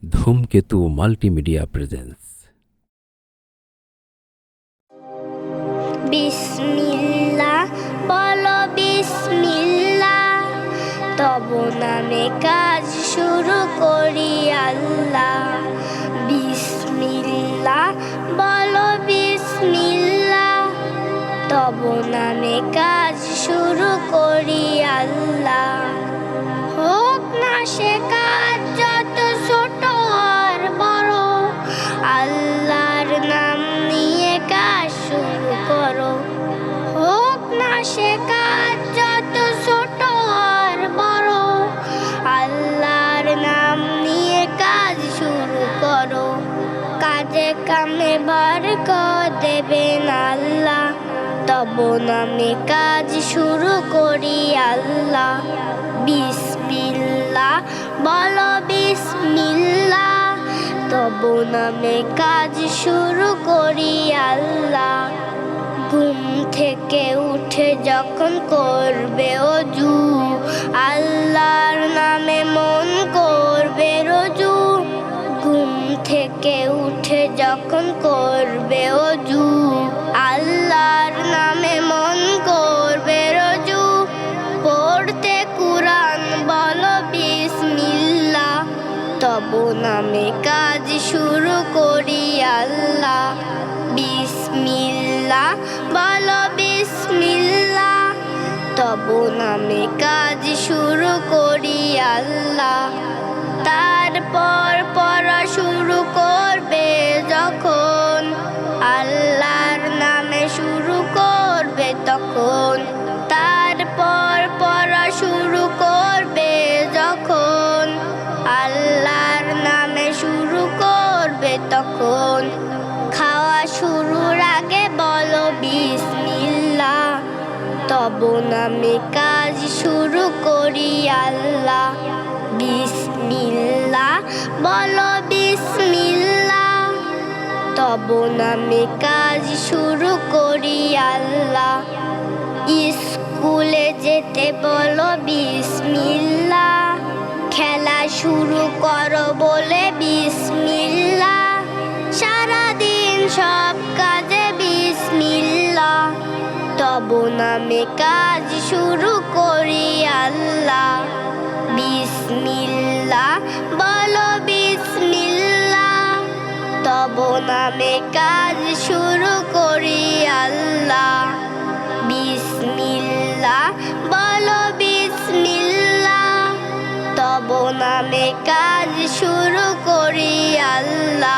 ধূমকেতু multimedia presence. বিসমিল্লাহ বলো বিসমিল্লাহ, তব নামে কাজ শুরু করি আল্লাহ। বিসমিল্লাহ বলো বিসমিল্লাহ, তব নামে কাজ শুরু করি আল্লাহ। হোক না সে কাজ যত ছোট আর বড়, আল্লাহর নাম নিয়ে কাজ শুরু করো। হোক না সে কাজ যত ছোট আর বড়, আল্লাহর নাম নিয়ে কাজ শুরু করো। কাজে কামে বরকত দেবেন আল্লাহ, তব নামে কাজ শুরু করি আল্লাহ। বিসমিল্লাহ বলো বিসমিল্লাহ, তব নামে কাজ শুরু করি আল্লাহ। ঘুম থেকে উঠে যখন করবে ওযু, আল্লাহর নামে মন করবে রুজু। ঘুম থেকে উঠে যখন করবে ওযু, আল্লাহর নামে মন করবে রুজু। পড়তে কুরআন বলো বিসমিল্লাহ, তব নামে কাজ শুরু করি আল্লাহ। বিসমিল্লাহ বলো বিসমিল্লাহ, তব নামে কাজ শুরু করি আল্লাহ। তারপর পড়া শুরু করবে যখন, আল্লাহর নামে শুরু করবে তখন। তারপর পড়া শুরু করবে যখন, আল্লাহর নামে শুরু করবে তখন। খাওয়া শুরুর আগে বলো বিসমিল্লাহ, তব নামে কাজ শুরু করি আল্লাহ। বিসমিল্লাহ বলো বিসমিল্লাহ, তব নামে কাজ শুরু করি আল্লাহ। স্কুলে যেতে বলো বিসমিল্লাহ, খেলা শুরু করো বলে বিসমিল্লাহ। সারাদিন সব কাজে বিসমিল্লাহ, তব নামে কাজ শুরু করি আল্লাহ। বিসমিল্লাহ বলো বিসমিল্লাহ, তব নামে কাজ শুরু করি আল্লাহ। বিসমিল্লাহ বলো বিসমিল্লাহ, তব নামে কাজ শুরু করি আল্লাহ।